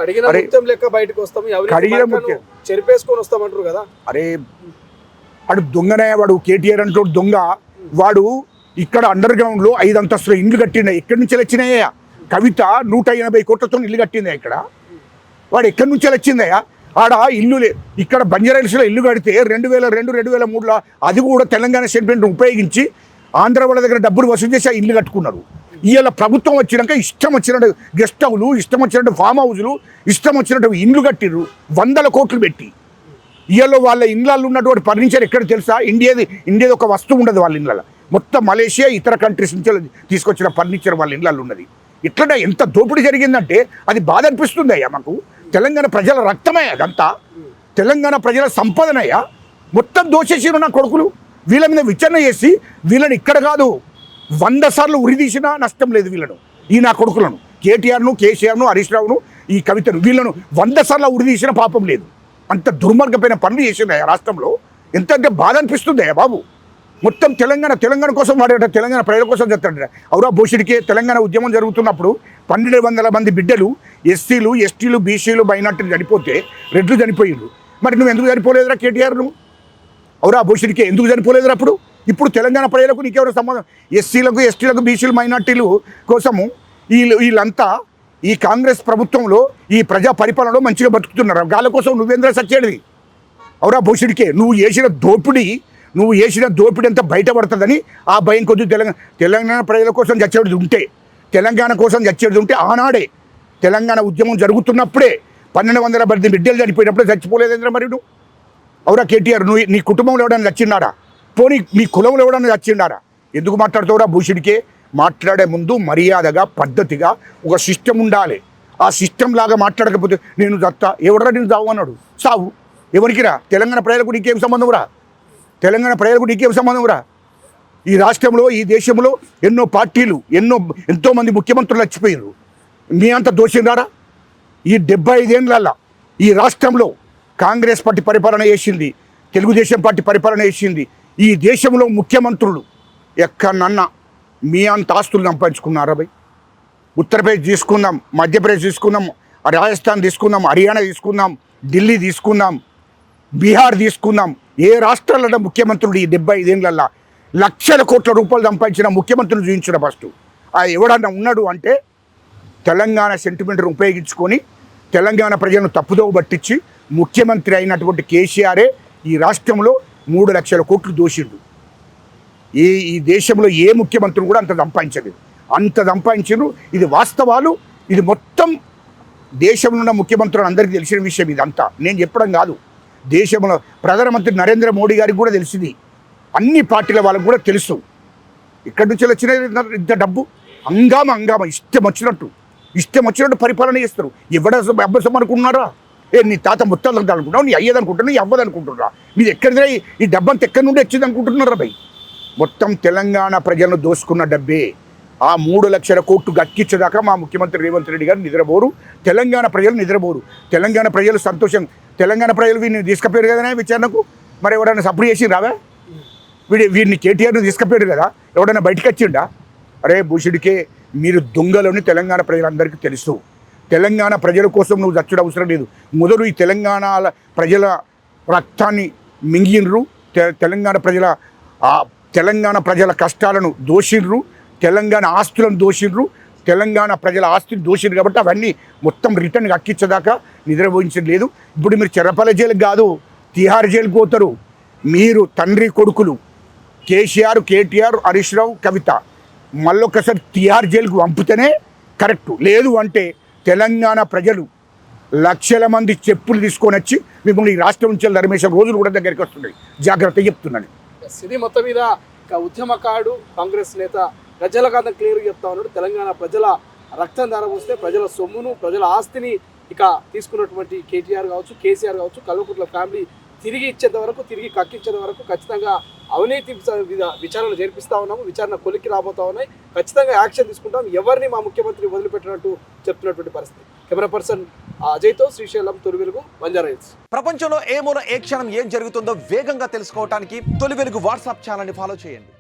లెక్క బయటకు వస్తాం, చెరిపేసుకొని వస్తామంటారు కదా. అరే వాడు దొంగనే, వాడు కేటీఆర్ అంటూ దొంగ. వాడు ఇక్కడ అండర్ గ్రౌండ్ లో 5 అంతస్తుల ఇండ్లు కట్టినాయి. ఎక్కడి నుంచి వచ్చినాయా? కవిత 180 కోట్లతో ఇల్లు కట్టిందా ఇక్కడ? వాడు ఎక్కడి నుంచి వచ్చిందయ్యా? ఆడ ఇల్లు ఇక్కడ బంజారాహిల్స్లో ఇల్లు కడితే 2002, 2003లో అది కూడా తెలంగాణ స్టేట్మెంట్ ఉపయోగించి ఆంధ్ర వాళ్ళ దగ్గర డబ్బులు వసూలు చేసి ఆ ఇల్లు కట్టుకున్నారు. ఇవాళ ప్రభుత్వం వచ్చినాక ఇష్టం వచ్చినట్టు గెస్ట్ హౌలు, ఇష్టం వచ్చినట్టు ఫామ్ హౌజులు, ఇష్టం వచ్చినట్టు ఇండ్లు కట్టిర్రు 100 కోట్లు పెట్టి. ఇవాళ వాళ్ళ ఇండ్లలో ఉన్నటువంటి ఫర్నిచర్ ఎక్కడ తెలుసా? ఇండియాది ఒక వస్తువు ఉండదు వాళ్ళ ఇళ్ళలో. మొత్తం మలేషియా ఇతర కంట్రీస్ నుంచి తీసుకొచ్చిన ఫర్నిచర్ వాళ్ళ ఇళ్ళల్లో ఉన్నది. ఇట్లా ఎంత దోపిడీ జరిగిందంటే అది బాధ అనిపిస్తుంది అయ్యా మాకు. తెలంగాణ ప్రజల రక్తమే అదంతా, తెలంగాణ ప్రజల సంపదనయ్యా. మొత్తం దోషేసిరు నా కొడుకులు. వీళ్ళ మీద విచారణ చేసి వీళ్ళని ఇక్కడ కాదు 100 సార్లు ఉరిదీసినా నష్టం లేదు వీళ్ళను. ఈ నా కొడుకులను కేటీఆర్ను, కేసీఆర్ను, హరీష్ రావును, ఈ కవితను వీళ్ళను 100 సార్లు ఉరిదీసిన పాపం లేదు. అంత దుర్మార్గమైన పనులు చేసిందయ్యా రాష్ట్రంలో. ఎంత అంటే బాధ అనిపిస్తుందయ్యా బాబు. మొత్తం తెలంగాణ కోసం వాడేట, తెలంగాణ ప్రజల కోసం చెప్తాడట. అవురా భూషుడికే తెలంగాణ ఉద్యమం జరుగుతున్నప్పుడు 1200 మంది బిడ్డలు ఎస్సీలు, ఎస్టీలు, బీసీలు, మైనార్టీలు చనిపోతే రెడ్లు చనిపోయిండ్రు. మరి నువ్వు ఎందుకు చనిపోలేదురా కేటీఆర్? నువ్వు అవురా భూషుడికే ఎందుకు చనిపోలేదురా అప్పుడు? ఇప్పుడు తెలంగాణ ప్రజలకు నీకెవరు సంబంధం? ఎస్సీలకు, ఎస్టీలకు, బీసీలు, మైనార్టీలు కోసము వీళ్ళంతా ఈ కాంగ్రెస్ ప్రభుత్వంలో ఈ ప్రజా పరిపాలనలో మంచిగా బతుకుతున్నారు. గాళ్ళ కోసం నువ్వేంద్ర సచ్చేది? అవురా భూషుడికే నువ్వు చేసిన దోపిడీ అంతా బయటపడుతుందని ఆ భయం కొద్ది తెలంగాణ ప్రజల కోసం చచ్చేది ఉంటే, తెలంగాణ కోసం చచ్చేది ఉంటే ఆనాడే తెలంగాణ ఉద్యమం జరుగుతున్నప్పుడే 1200 మంది బిడ్డలు చనిపోయినప్పుడే చచ్చిపోలేదేంద్ర మరి నువ్వు? అవురా కేటీఆర్, నువ్వు నీ కుటుంబంలో ఎవడన్నా చచ్చిండారా? పోనీ మీ కులంలో ఎవడన్నా చచ్చిండారా? ఎందుకు మాట్లాడుతావురా భూషుడికే? మాట్లాడే ముందు మర్యాదగా, పద్ధతిగా ఒక సిస్టమ్ ఉండాలి. ఆ సిస్టమ్ లాగా మాట్లాడకపోతే నేను దత్తా ఎవడరా నేను చావు అన్నాడు. సావు ఎవరికిరా? తెలంగాణ ప్రజలకు నీకేం సంబంధం రా? తెలంగాణ ప్రజలకు నీకేం సంబంధం రా? ఈ రాష్ట్రంలో, ఈ దేశంలో ఎన్నో పార్టీలు, ఎంతోమంది ముఖ్యమంత్రులు చచ్చిపోయారు. మీ అంత దోషిందారా? ఈ 75 ఏళ్ళ ఈ రాష్ట్రంలో కాంగ్రెస్ పార్టీ పరిపాలన చేసింది, తెలుగుదేశం పార్టీ పరిపాలన చేసింది. ఈ దేశంలో ముఖ్యమంత్రులు ఎక్కడన్నా మీ అంత ఆస్తులు సంపాదించుకున్నారా భయ్? ఉత్తరప్రదేశ్ తీసుకుందాం, మధ్యప్రదేశ్ తీసుకుందాం, రాజస్థాన్ తీసుకుందాం, హర్యానా తీసుకుందాం, ఢిల్లీ తీసుకుందాం, బీహార్ తీసుకుందాం. ఏ రాష్ట్రాలలో ముఖ్యమంత్రులు ఈ 75 ఏళ్ళల్లో లక్షల కోట్ల రూపాయలు సంపాదించిన ముఖ్యమంత్రులు చూపించిన ఫస్ట్ ఎవడన్నా ఉన్నాడు అంటే తెలంగాణ సెంటిమెంట్ను ఉపయోగించుకొని తెలంగాణ ప్రజలను తప్పుదోవ పట్టించి ముఖ్యమంత్రి అయినటువంటి కేసీఆరే ఈ రాష్ట్రంలో 3 లక్షల కోట్లు దోషిండు. ఈ దేశంలో ఏ ముఖ్యమంత్రి కూడా అంత సంపాదించలేదు. అంత సంపాదించారు. ఇది వాస్తవాలు. ఇది మొత్తం దేశంలో ఉన్న ముఖ్యమంత్రులు అందరికీ తెలిసిన విషయం. ఇదంతా నేను చెప్పడం కాదు. దేశంలో ప్రధానమంత్రి నరేంద్ర మోడీ గారికి కూడా తెలిసింది, అన్ని పార్టీల వాళ్ళకు కూడా తెలుసు. ఇక్కడి నుంచి వచ్చిన ఇంత డబ్బు హంగామా ఇష్టం వచ్చినట్టు పరిపాలన చేస్తారు. ఎవడ అబ్బసం అనుకుంటున్నారా? నీ తాత మొత్తాలు అనుకుంటున్నావు, నీ అయ్యేది అనుకుంటున్నావు, నీ అవ్వదు అనుకుంటున్నారా? మీరు ఎక్కడిదే ఈ డబ్బంతా ఎక్కడి నుండి వచ్చింది అనుకుంటున్నారా భయ్? మొత్తం తెలంగాణ ప్రజలను దోసుకున్న డబ్బే. ఆ 3 లక్షల కోట్లు గక్కించేదాకా మా ముఖ్యమంత్రి రేవంత్ రెడ్డి గారు నిద్రపోరు. తెలంగాణ ప్రజలు నిద్రపోరు. తెలంగాణ ప్రజలు సంతోషం. తెలంగాణ ప్రజలు వీడిని తీసుకుపోయారు కదా విచారణకు. మరి ఎవరైనా సపోర్ట్ చేసి రావా? వీడిని కేటీఆర్ని తీసుకుపోయాడు కదా, ఎవడైనా బయటకు వచ్చిండా? అరే భూషుడికే మీరు దొంగలని తెలంగాణ ప్రజలందరికీ తెలుసు. తెలంగాణ ప్రజల కోసం నువ్వు చచ్చడం అవసరం లేదు. మొదలు ఈ తెలంగాణ ప్రజల రక్తాన్ని మింగినరు, తెలంగాణ ప్రజల కష్టాలను దోషిండ్రు, తెలంగాణ ఆస్తులను దోషిండ్రు, తెలంగాణ ప్రజల ఆస్తిని దోషిండ్రు. కాబట్టి అవన్నీ మొత్తం రిటర్న్ అక్కించేదాకా నిద్రపోయించడం లేదు. ఇప్పుడు మీరు చెరపల్లి జైలుకి కాదు, తిహార్ జైలుకి పోతారు. మీరు తండ్రి కొడుకులు కేసీఆర్, కేటీఆర్, హరీష్ రావు, కవిత మళ్ళొక్కసారి తిహార్ జైలుకు పంపితేనే కరెక్టు. లేదు అంటే తెలంగాణ ప్రజలు లక్షల మంది చెప్పులు తీసుకొని వచ్చి మిమ్మల్ని ఈ రాష్ట్రం నుంచి ధర్మేశ్వర రోజులు కూడా దగ్గరికి వస్తున్నాయి. జాగ్రత్త చెప్తున్నాను. ఇది మొత్తం మీద ఉద్యమకారుడు కాంగ్రెస్ నేత ప్రజలకంతా క్లియర్గా చెప్తా ఉన్నాడు. తెలంగాణ ప్రజల రక్తం ధారపోస్తే ప్రజల సొమ్మును, ప్రజల ఆస్తిని ఇక తీసుకున్నటువంటి కేటీఆర్ కావచ్చు, కేసీఆర్ కావచ్చు, కల్వకుట్ల ఫ్యామిలీ తిరిగి ఇచ్చేంత వరకు, తిరిగి కక్కించేంత వరకు ఖచ్చితంగా అవినీతి విచారణలు జరిపిస్తూ ఉన్నాము. విచారణ కొలిక్కి రాబోతా ఉన్నాయి. ఖచ్చితంగా యాక్షన్ తీసుకుంటాం. ఎవరిని మా ముఖ్యమంత్రి వదిలిపెట్టినట్టు చెప్తున్నటువంటి పరిస్థితి. కెమెరా పర్సన్ అజయ్తో శ్రీశైలం, తొలి వెలుగు, బంజారాహిల్స్. ప్రపంచంలో ఏ మూల ఏ క్షణం ఏం జరుగుతుందో వేగంగా తెలుసుకోవడానికి తొలి వెలుగు వాట్సాప్ ఛానల్ని ఫాలో చేయండి.